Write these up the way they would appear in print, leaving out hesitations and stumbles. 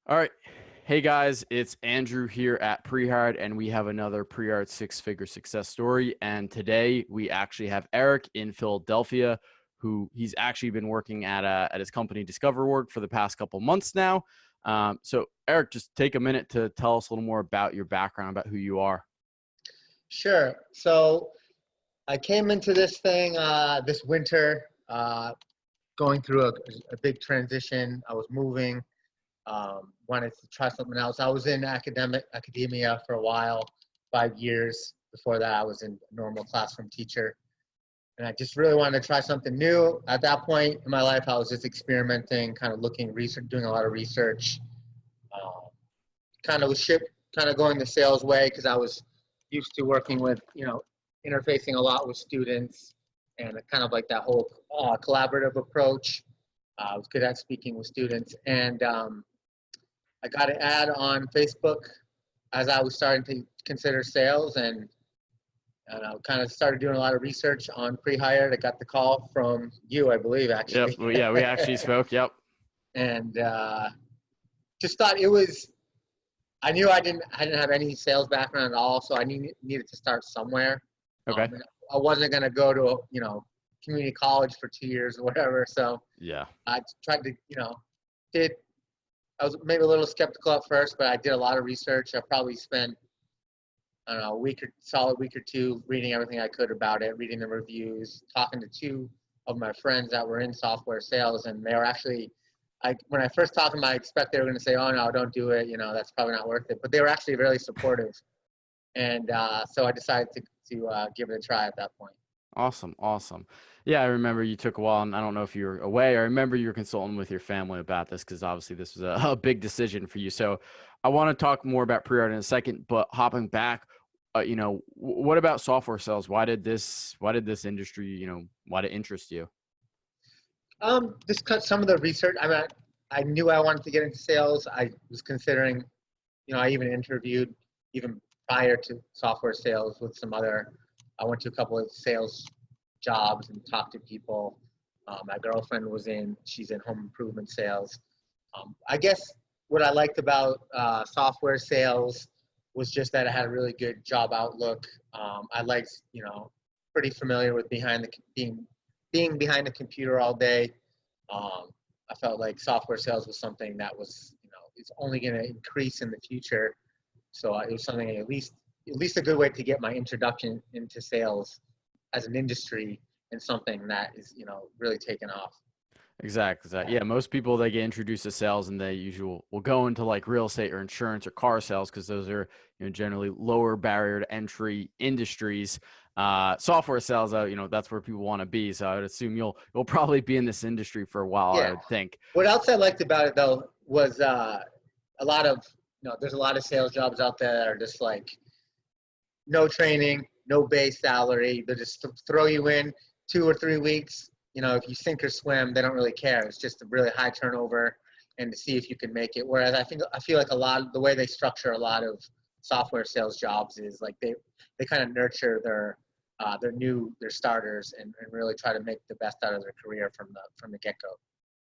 All right. Hey guys, it's Andrew here at Prehired, and we have another Prehired six-figure success story. And today we actually have Eric in Philadelphia, who he's actually been working at his company DiscoverWork for the past couple months now. So Eric, just take a minute to tell us a little more about your background, about who you are. Sure. So I came into this thing this winter, going through a big transition. I was moving, wanted to try something else. I was in academia for a while, 5 years. Before that, I was in a normal classroom teacher. And I just really wanted to try something new. At that point in my life, I was just experimenting, kind of looking, research, doing a lot of research. Um, kind of going the sales way because I was used to working with, interfacing a lot with students and kind of like that whole collaborative approach. I was good at speaking with students, and I got an ad on Facebook as I was starting to consider sales, and I kind of started doing a lot of research on pre-hired. I got the call from you, I believe, Yep. actually. Well, yeah, we actually spoke. Yep. And just thought it was. I knew I didn't have any sales background at all, so I needed to start somewhere. Okay. I wasn't going to go to community college for 2 years or whatever. So Yeah. I tried to did I was maybe a little skeptical at first, but I did a lot of research. I probably spent, I don't know, solid week or two reading everything I could about it, reading the reviews, talking to two of my friends that were in software sales, and they were actually, when I first talked to them, I expect they were going to say, "Oh no, don't do it. That's probably not worth it." But they were actually really supportive, and so I decided to give it a try at that point. Awesome. Awesome. Yeah, I remember you took a while, and I don't know if you were away. I remember you were consulting with your family about this because obviously this was a big decision for you. So I want to talk more about pre-art in a second, but hopping back, what about software sales? Why did this industry, why did it interest you? Just cut some of the research. I knew I wanted to get into sales. I was considering, I even interviewed even prior to software sales with some other. I went to a couple of sales jobs and talked to people. My girlfriend she's in home improvement sales. I guess what I liked about software sales was just that it had a really good job outlook. I liked, pretty familiar with being behind the computer all day. I felt like software sales was something that was, it's only going to increase in the future. So it was something at least a good way to get my introduction into sales as an industry and something that is, really taken off. Exactly. Yeah, most people they get introduced to sales and they usually will go into like real estate or insurance or car sales because those are generally lower barrier to entry industries. Software sales, that's where people want to be. So I would assume you'll probably be in this industry for a while. I Yeah. would think. What else I liked about it though was a lot of, there's a lot of sales jobs out there that are just like no training, no base salary. They just throw you in 2 or 3 weeks. If you sink or swim, they don't really care. It's just a really high turnover and to see if you can make it. Whereas I feel like a lot of the way they structure a lot of software sales jobs is like they kind of nurture their starters and really try to make the best out of their career from the get-go.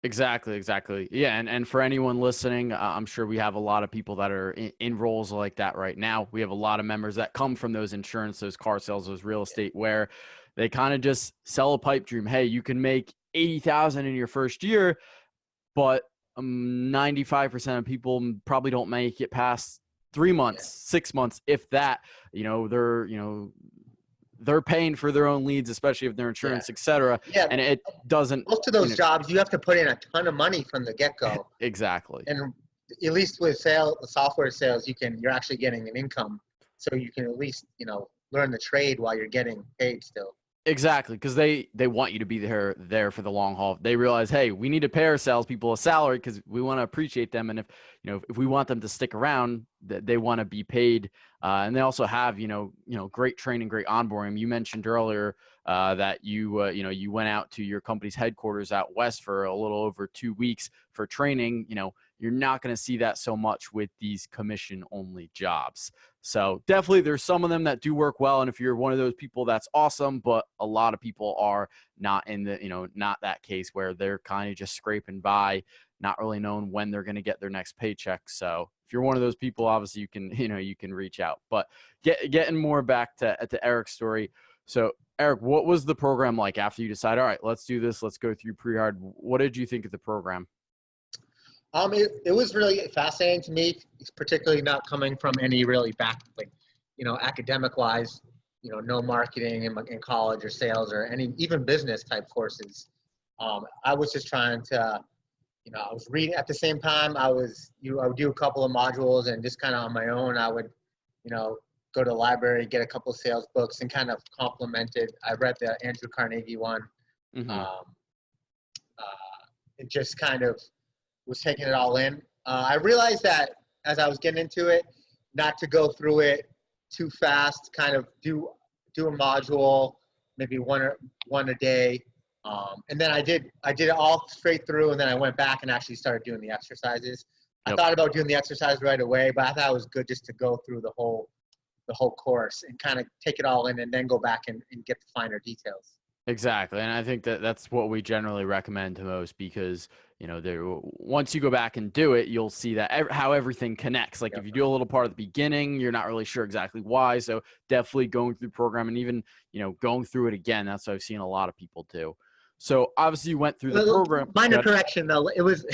Exactly. Yeah, and for anyone listening, I'm sure we have a lot of people that are in roles like that right now. We have a lot of members that come from those insurance, those car sales, those real estate, where they kind of just sell a pipe dream. Hey, you can make 80,000 in your first year, but 95% of people probably don't make it past 3 months, 6 months, if that. They're paying for their own leads, especially if they're Yeah. insurance, etc. Yeah. And it doesn't. Most of those jobs, you have to put in a ton of money from the get-go. Exactly. And at least with software sales, you're actually getting an income, so you can at least learn the trade while you're getting paid still. Exactly, because they want you to be there for the long haul. They realize, hey, we need to pay our salespeople a salary because we want to appreciate them, and if we want them to stick around, they want to be paid. And they also have great training, great onboarding. You mentioned earlier that you went out to your company's headquarters out west for a little over 2 weeks for training. You're not going to see that so much with these commission only jobs. So definitely there's some of them that do work well. And if you're one of those people, that's awesome. But a lot of people are not in not that case where they're kind of just scraping by, not really knowing when they're going to get their next paycheck. So if you're one of those people, obviously you can, you can reach out. But getting more back to Eric's story. So Eric, what was the program like after you decided, all right, let's do this, let's go through pre-hard? What did you think of the program? It was really fascinating to me, particularly not coming from any really academic wise, no marketing in college or sales or any even business type courses. I was just trying to, I was reading at the same time. I would do a couple of modules and just kind of on my own, I would, go to the library, get a couple of sales books and kind of complemented. I read the Andrew Carnegie one. Mm-hmm. It just kind of was taking it all in. I realized that as I was getting into it, not to go through it too fast, kind of do a module, maybe one a day. And then I did it all straight through, and then I went back and actually started doing the exercises. Yep. I thought about doing the exercise right away, but I thought it was good just to go through the whole course and kind of take it all in and then go back and get the finer details. Exactly. And I think that's what we generally recommend to most because, once you go back and do it, you'll see that how everything connects. Like if you do a little part at the beginning, you're not really sure exactly why. So definitely going through the program and even, going through it again. That's what I've seen a lot of people do. So obviously you went through the program. Minor correction though. It was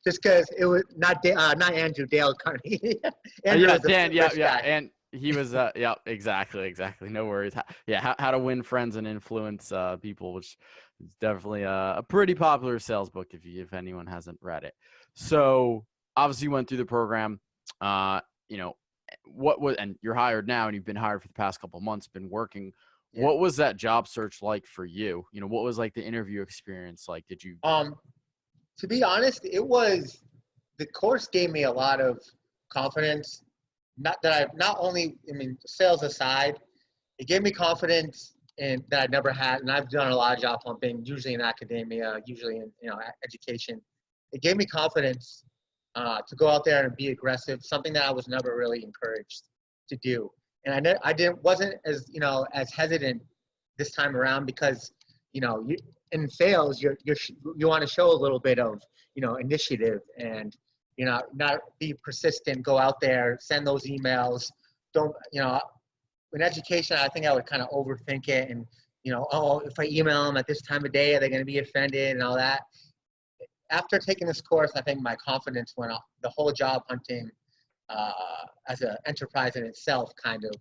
just because it was not Andrew, Dale Carnegie. Dan. Yeah. And he was, yeah, exactly. No worries. How to win friends and influence people, which is definitely a pretty popular sales book if anyone hasn't read it. So obviously you went through the program, what was, and you're hired now and you've been hired for the past couple of months, been working. Yeah. What was that job search like for you? What was like the interview experience like? Did you? To be honest, the course gave me a lot of confidence. Sales aside, it gave me confidence that I'd never had, and I've done a lot of job humping, usually in academia, usually in education. It gave me confidence to go out there and be aggressive, something that I was never really encouraged to do. And wasn't as hesitant this time around because in sales you want to show a little bit of initiative and not be persistent, go out there, send those emails. Don't, in education, I think I would kind of overthink it and, if I email them at this time of day, are they going to be offended and all that? After taking this course, I think my confidence went up. The whole job hunting as an enterprise in itself kind of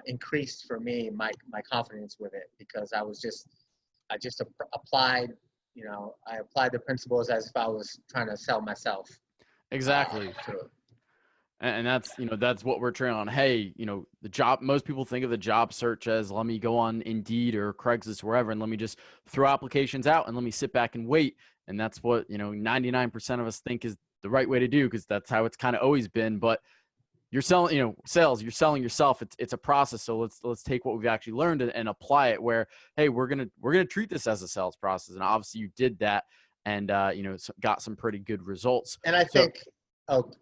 increased for me, my confidence with it because I just applied, I applied the principles as if I was trying to sell myself. Exactly. And that's what we're trying on. Hey, the job, most people think of the job search as let me go on Indeed or Craigslist, wherever, and let me just throw applications out and let me sit back and wait. And that's what, 99% of us think is the right way to do because that's how it's kind of always been. But you're selling, sales, you're selling yourself. It's a process. So let's take what we've actually learned and apply it where, hey, we're going to treat this as a sales process. And obviously you did that and, got some pretty good results. And I think,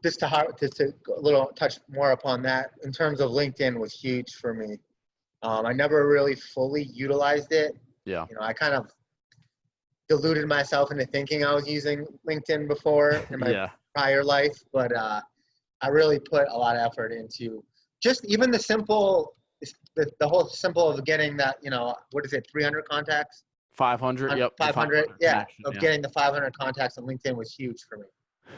just to a little touch more upon that, in terms of LinkedIn was huge for me. I never really fully utilized it. Yeah. I kind of deluded myself into thinking I was using LinkedIn before in my prior life, but I really put a lot of effort into just even the whole simple of getting that, what is it, 300 contacts? 500, yep. 500, yeah, getting the 500 contacts on LinkedIn was huge for me.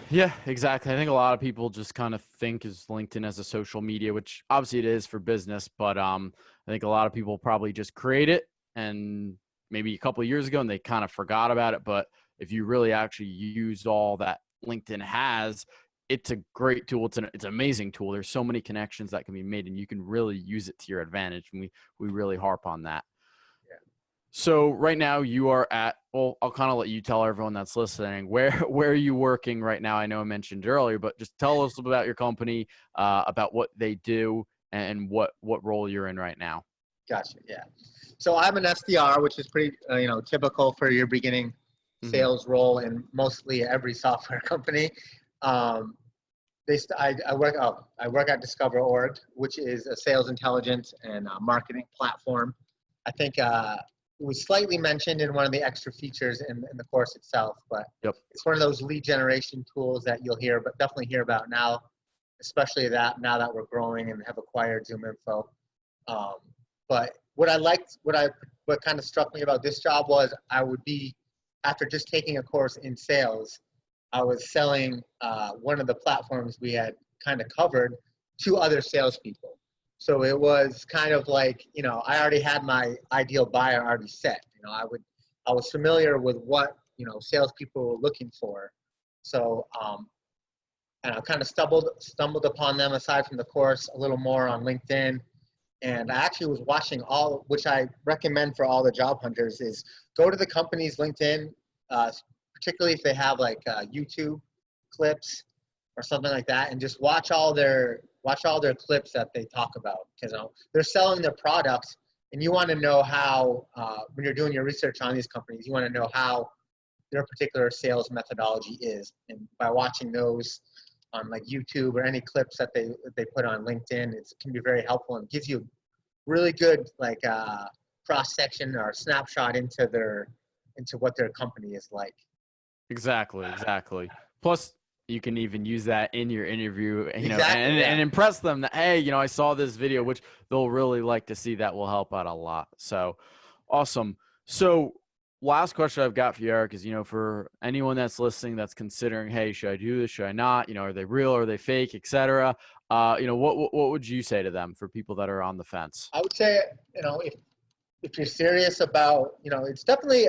Yeah, exactly. I think a lot of people just kind of think is LinkedIn as a social media, which obviously it is for business, but I think a lot of people probably just create it and maybe a couple of years ago and they kind of forgot about it. But if you really actually used all that LinkedIn has, it's a great tool. It's an amazing tool. There's so many connections that can be made and you can really use it to your advantage. And we really harp on that. So right now you are well, I'll kind of let you tell everyone that's listening, where are you working right now? I know I mentioned earlier, but just tell us about your company, about what they do and what role you're in right now. Gotcha. Yeah. So I'm an SDR, which is pretty, typical for your beginning sales role in mostly every software company. I work at Discover.org, which is a sales intelligence and marketing platform. I think was slightly mentioned in one of the extra features in the course itself, but Yep. it's one of those lead generation tools that you'll hear, but definitely hear about now, especially that now that we're growing and have acquired Zoom Info. But what I liked, what kind of struck me about this job was I would be, after just taking a course in sales, I was selling one of the platforms we had kind of covered to other salespeople. So it was kind of like, you know, I already had my ideal buyer already set. You know, I was familiar with what, you know, salespeople were looking for. So, and I kind of stumbled upon them aside from the course a little more on LinkedIn. And I actually was watching all, which I recommend for all the job hunters, is go to the company's LinkedIn, particularly if they have like YouTube clips or something like that, and just watch all their clips that they talk about. Because they're selling their products, and you want to know how, when you're doing your research on these companies, you want to know how their particular sales methodology is. And by watching those on like YouTube or any clips that they put on LinkedIn, it can be very helpful and gives you really good like cross section or snapshot into what their company is like. Exactly. Plus, you can even use that in your interview, you know, Exactly, and impress them that, hey, you know, I saw this video, which they'll really like to see. That will help out a lot. So awesome. So last question I've got for you, Eric, is, you know, for anyone that's listening, that's considering, hey, should I do this? Should I not? You know, are they real? Are they fake, etc. You know, what would you say to them for people that are on the fence? I would say, you know, if you're serious about, you know, it's definitely,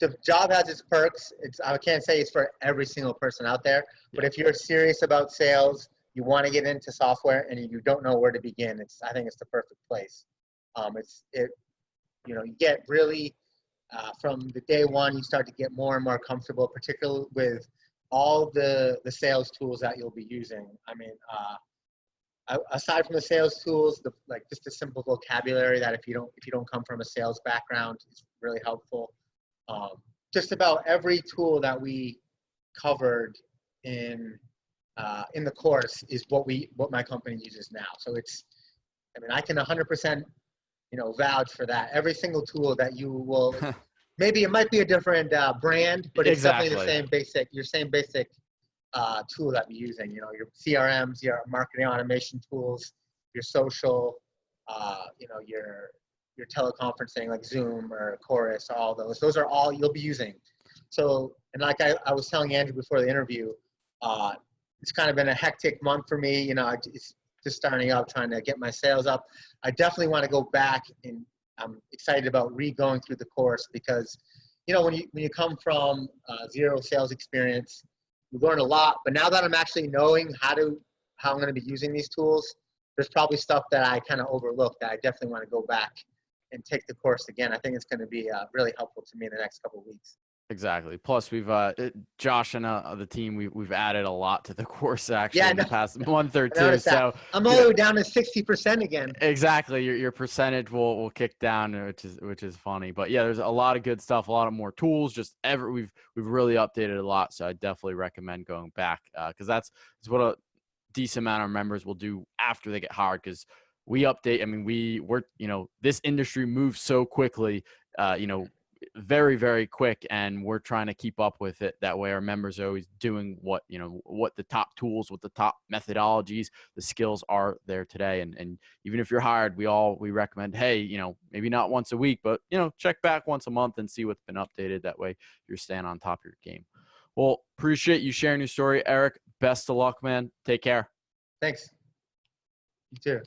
the job has its perks. I can't say it's for every single person out there, but if you're serious about sales, you want to get into software and you don't know where to begin, I think it's the perfect place. You know, you get really, from the day one, you start to get more and more comfortable, particularly with all the sales tools that you'll be using. I mean, aside from the sales tools, like just the simple vocabulary that if you don't come from a sales background, is really helpful. Just about every tool that we covered in the course is what my company uses now. So I mean, I can 100%, you know, vouch for that. Every single tool that you will, maybe it might be a different brand, but it's definitely the same basic tool that you're using. You know, your CRMs, your marketing automation tools, your social, you know, your teleconferencing like Zoom or Chorus, all those. Those are all you'll be using. So, and like I was telling Andrew before the interview, it's kind of been a hectic month for me. You know, it's just starting out, trying to get my sales up. I definitely want to go back, and I'm excited about going through the course because, you know, when you come from zero sales experience, you learn a lot. But now that I'm actually knowing how I'm going to be using these tools, there's probably stuff that I kind of overlooked that I definitely want to go back and take the course again. I think it's going to be really helpful to me in the next couple of weeks. Exactly. Plus, we've Josh and the team, we've added a lot to the course actually in the past month or two. So I'm all the way down to 60% again. Exactly. Your percentage will kick down, which is funny. But yeah, there's a lot of good stuff, a lot of more tools. We've really updated a lot. So I definitely recommend going back because that's what a decent amount of members will do after they get hired, because we update. I mean, we're, you know, this industry moves so quickly, you know, very, very quick, and we're trying to keep up with it. That way our members are always doing what the top tools, what the top methodologies, the skills are there today. And even if you're hired, we recommend, hey, you know, maybe not once a week, but, you know, check back once a month and see what's been updated. That way you're staying on top of your game. Well, appreciate you sharing your story, Eric. Best of luck, man. Take care. Thanks. You too.